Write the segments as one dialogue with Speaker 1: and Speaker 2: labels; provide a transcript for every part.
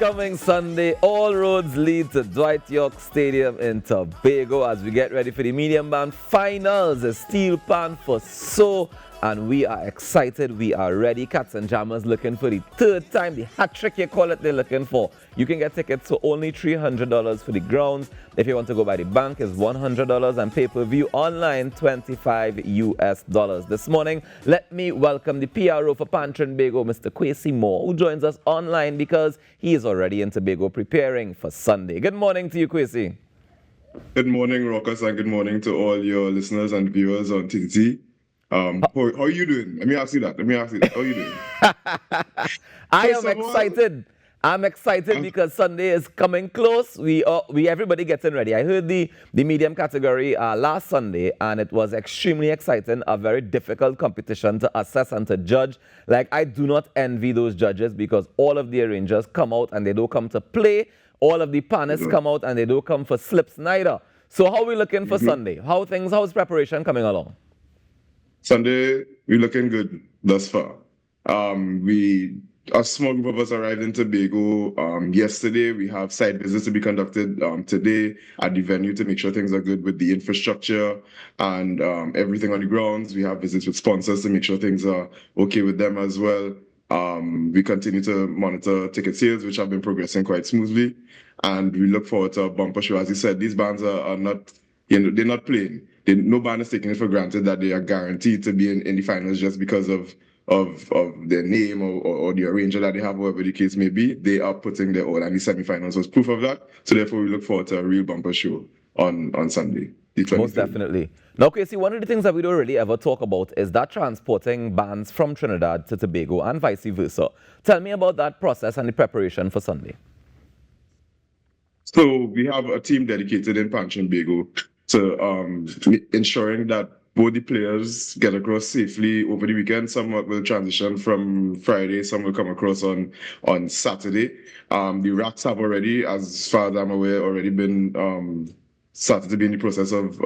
Speaker 1: coming Sunday, all roads lead to Dwight York Stadium in Tobago as we get ready for the medium band finals. The steel pan for so, and we are excited. We are ready. Cats and Jammers looking for the third time, the hat trick you call it, they're looking for. You can get tickets for only $300 for the grounds. If you want to go by the bank, it's $100, and pay-per-view online $25 US. This morning, let me welcome the PRO for Trinbago, Mr. Kwesi, who joins us online because he is already in Tobago preparing for Sunday. Good morning to you, Kwesi.
Speaker 2: Good morning, Rockers, and good morning to all your listeners and viewers on TTT. How are you doing? Let me ask you that. How are you doing?
Speaker 1: I am excited. I'm excited because Sunday is coming close. We everybody getting ready. I heard the medium category last Sunday, and it was extremely exciting. A very difficult competition to assess and to judge. Like, I do not envy those judges because all of the arrangers come out and they don't come to play. All of the panists come out and they don't come for slips neither. So how are we looking for Sunday? How's preparation coming along?
Speaker 2: Sunday, we're looking good thus far. A small group of us arrived in Tobago yesterday. We have site visits to be conducted today at the venue to make sure things are good with the infrastructure and everything on the grounds. We have visits with sponsors to make sure things are okay with them as well. We continue to monitor ticket sales, which have been progressing quite smoothly. And we look forward to a bumper show. As you said, these bands are not, they're not playing. No band is taking it for granted that they are guaranteed to be in the finals just because of their name or the arranger that they have, whatever the case may be. They are putting their all, and the semifinals was proof of that. So therefore, we look forward to a real bumper show on Sunday.
Speaker 1: Most definitely. Now, Kwesi, one of the things that we don't really ever talk about is that transporting bands from Trinidad to Tobago and vice versa. Tell me about that process and the preparation for Sunday.
Speaker 2: So we have a team dedicated in Trinbago to ensuring that both the players get across safely over the weekend. Some will transition from Friday, some will come across on Saturday. The racks have already, as far as I'm aware, already been started to be in the process of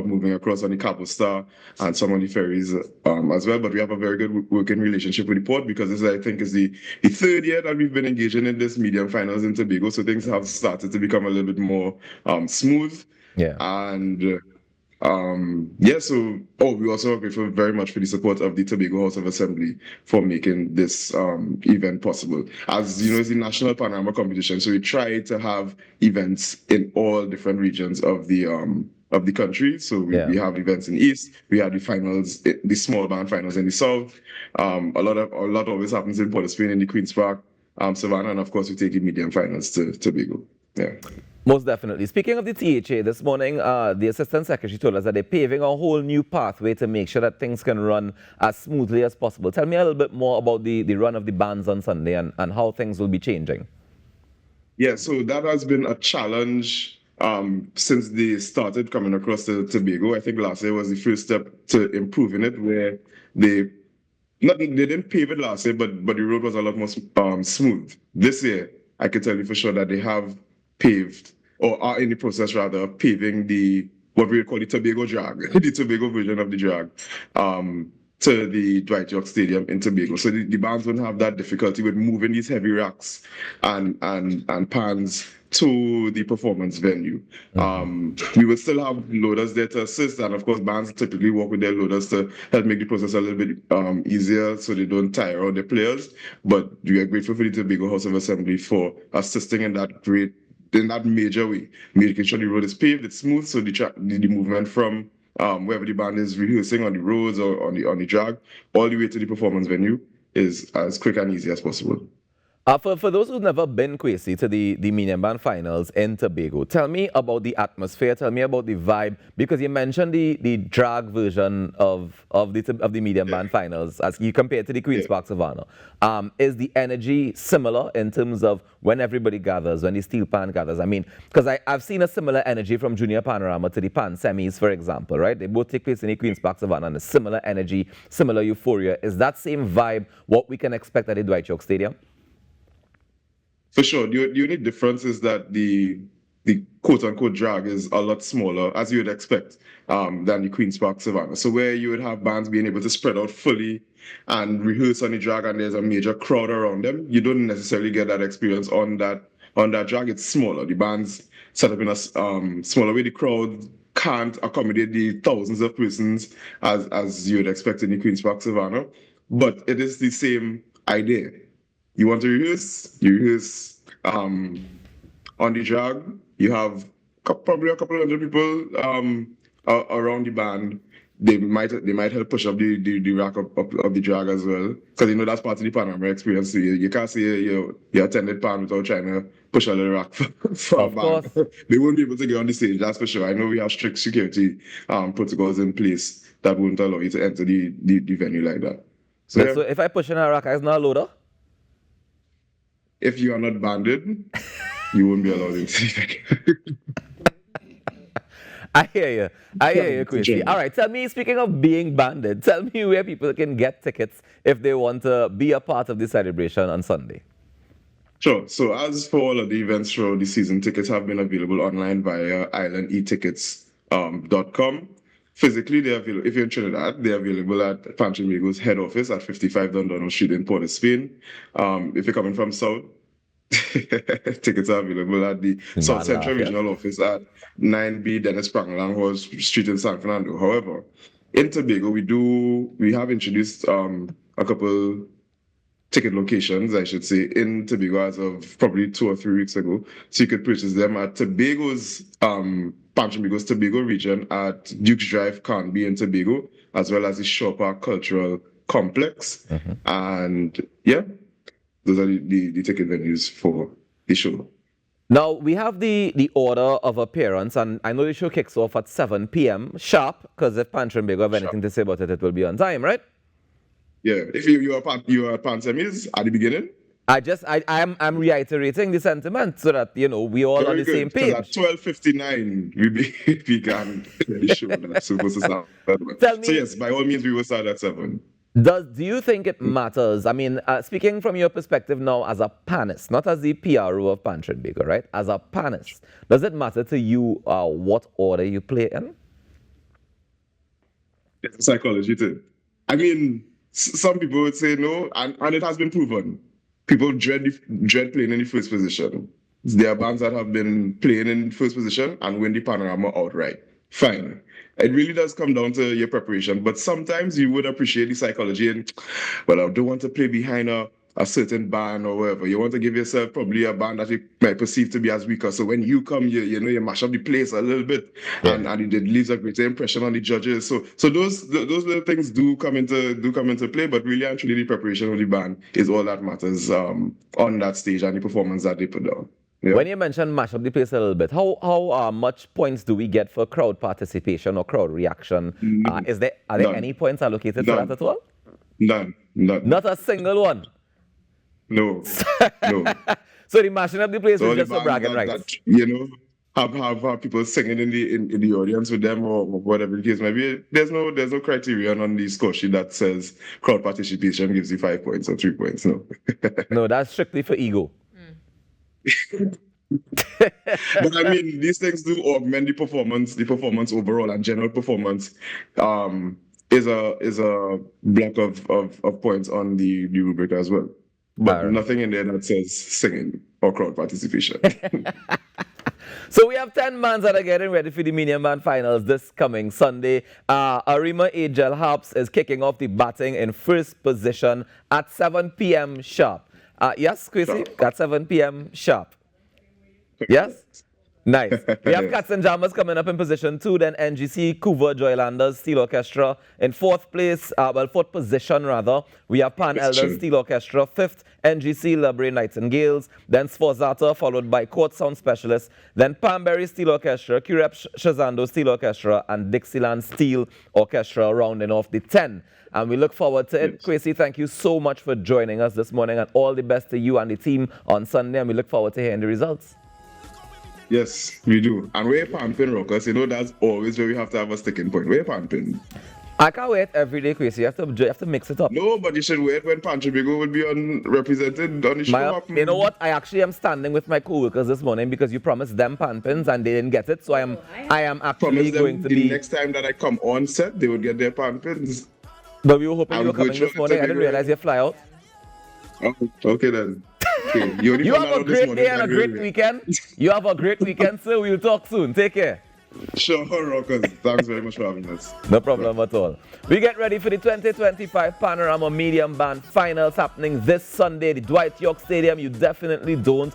Speaker 2: moving across on the Cabo Star and some on the ferries as well. But we have a very good working relationship with the port because this, I think, is the third year that we've been engaging in this medium finals in Tobago. So things have started to become a little bit more smooth.
Speaker 1: Yeah.
Speaker 2: And we also are grateful very much for the support of the Tobago House of Assembly for making this event possible. As you know, it's the national Panorama competition, so we try to have events in all different regions of the country. So we have events in the East, we have the finals, the small band finals in the South. A lot always happens in Port of Spain, in the Queen's Park, Savannah, and of course we take the medium finals to Tobago. Yeah.
Speaker 1: Most definitely. Speaking of the THA, this morning, the Assistant Secretary told us that they're paving a whole new pathway to make sure that things can run as smoothly as possible. Tell me a little bit more about the run of the bands on Sunday and how things will be changing.
Speaker 2: Yeah, so that has been a challenge since they started coming across to Tobago. I think last year was the first step to improving it, where they didn't pave it last year, but the road was a lot more smooth. This year, I can tell you for sure that they have paved, or are in the process rather, of paving what we would call the Tobago drag, the Tobago version of the drag, to the Dwight York Stadium in Tobago. So the bands won't have that difficulty with moving these heavy racks and pans to the performance venue. We will still have loaders there to assist, and of course bands typically work with their loaders to help make the process a little bit easier so they don't tire out their players. But we are grateful for the Tobago House of Assembly for assisting in that major way, making sure the road is paved, it's smooth, so the movement from wherever the band is rehearsing on the roads or on the drag, all the way to the performance venue is as quick and easy as possible.
Speaker 1: For those who've never been, Kwesi, to the medium band finals in Tobago, tell me about the atmosphere, tell me about the vibe, because you mentioned the drag version of the medium band finals as you compare to the Queen's Park Savannah. Is the energy similar in terms of when everybody gathers, when the steel pan gathers? I mean, because I've seen a similar energy from Junior Panorama to the pan semis, for example, right? They both take place in the Queen's Park Savannah, and a similar energy, similar euphoria. Is that same vibe what we can expect at the Dwight York Stadium?
Speaker 2: For sure. The only difference is that the the quote-unquote drag is a lot smaller, as you would expect, than the Queen's Park Savannah. So where you would have bands being able to spread out fully and rehearse on the drag, and there's a major crowd around them, you don't necessarily get that experience on that drag. It's smaller. The bands set up in a smaller way. The crowd can't accommodate the thousands of persons as you would expect in the Queen's Park Savannah, but it is the same idea. You want to rehearse, you rehearse on the drag. You have probably a couple hundred people around the band. They might help push up the rack of the drag as well, because that's part of the Panorama experience. So you can't say you attended Pan without trying to push a little rack for a band. They won't be able to get on the stage, that's for sure. I know we have strict security protocols in place that won't allow you to enter the venue like that.
Speaker 1: So if I push in a rack, it's not a loader?
Speaker 2: If you are not banded, you won't be allowed into.
Speaker 1: I hear you, Kwesi. All right, tell me, speaking of being banded, tell me where people can get tickets if they want to be a part of the celebration on Sunday.
Speaker 2: Sure. So as for all of the events throughout the season, tickets have been available online via islandetickets.com. Physically, they're available. If you're in Trinidad, they're available at Trinbago's head office at 55 Dundonald Street in Port of Spain. If you're coming from South, tickets are available at the South Central Regional Office at 9B Dennis Prangalang Street in San Fernando. However, in Tobago, we have introduced a couple ticket locations, I should say, in Tobago as of probably 2 or 3 weeks ago. So you could purchase them at Tobago's Trinbago's Tobago region at Dukes Drive, Canby in Tobago, as well as the Shaw Park Cultural Complex. And yeah, those are the ticket venues for the show.
Speaker 1: Now, we have the order of appearance, and I know the show kicks off at 7 p.m. sharp, because if Trinbago have anything to say about it, it will be on time, right?
Speaker 2: Yeah, if you are Pan semis at the beginning.
Speaker 1: I'm reiterating the sentiment so that we all on the same page.
Speaker 2: At 12:59 we began the show that's supposed to start. So yes, by all means we will start at 7.
Speaker 1: Do you think it matters? I mean, speaking from your perspective now as a panist, not as the PRO of Trinbago, right? As a panist, does it matter to you what order you play in?
Speaker 2: It's psychology too. I mean, some people would say no, and it has been proven. People dread playing in the first position. There are bands that have been playing in first position and win the Panorama outright. Fine. It really does come down to your preparation, but sometimes you would appreciate the psychology and, well, I don't want to play behind a certain band or whatever. You want to give yourself probably a band that you might perceive to be as weaker. So when you come, you mash up the place a little bit, and it leaves a greater impression on the judges. So those little things do come into play, but really and truly the preparation of the band is all that matters on that stage and the performance that they put down. Yeah.
Speaker 1: When you mentioned mash up the place a little bit, how much points do we get for crowd participation or crowd reaction? Are there any points allocated for that at all?
Speaker 2: None.
Speaker 1: Not a single one.
Speaker 2: No.
Speaker 1: So the mashing up the place is just for bragging rights.
Speaker 2: Have people singing in the audience with them or whatever the case may be. There's no criterion on the score sheet that says crowd participation gives you 5 points or 3 points. No.
Speaker 1: No, that's strictly for ego.
Speaker 2: But I mean, these things do augment the performance overall, and general performance is a block of points on the rubric as well. But nothing in there that says singing or crowd participation.
Speaker 1: So we have 10 bands that are getting ready for the Medium Band Finals this coming Sunday. Arima Angel Harps is kicking off the batting in first position at 7 p.m. sharp. Yes, Kwesi? At 7 p.m. sharp. Yes? Nice. We have Cats and Jammers coming up in position 2, then NGC, Couva, Joylanders, Steel Orchestra. In fourth position rather, we have Pan Elders, Steel Orchestra. Fifth, NGC, Labre Nightingales. Then Sforzata, followed by Court Sound Specialist. Then Panbury Steel Orchestra, Curep Shazando Steel Orchestra, and Dixieland Steel Orchestra rounding off the 10. And we look forward to it. Kwesi, thank you so much for joining us this morning, and all the best to you and the team on Sunday, and we look forward to hearing the results.
Speaker 2: Yes, we do. And we're pumping rockers. That's always where we have to have a sticking point. We're pumping.
Speaker 1: I can't wait every day, Kwesi. You have to mix it up.
Speaker 2: No, but you should wait when Trinbago will be represented on the show.
Speaker 1: You know what? I actually am standing with my co-workers this morning because you promised them pan pins and they didn't get it. So I am actually
Speaker 2: Promise them
Speaker 1: going to
Speaker 2: the
Speaker 1: be.
Speaker 2: next time that I come on set, they would get their pan pins.
Speaker 1: But we were hoping you
Speaker 2: I'm
Speaker 1: were coming
Speaker 2: good,
Speaker 1: this
Speaker 2: sure,
Speaker 1: morning. I didn't
Speaker 2: Trinbago.
Speaker 1: realize you fly out.
Speaker 2: Oh, okay then. Okay.
Speaker 1: You have a great day and a great weekend. You have a great weekend, sir. We'll talk soon. Take care.
Speaker 2: Sure, Rockers. Thanks very much for having us.
Speaker 1: No problem at all. We get ready for the 2025 Panorama Medium Band Finals happening this Sunday, the Dwight York Stadium. You definitely don't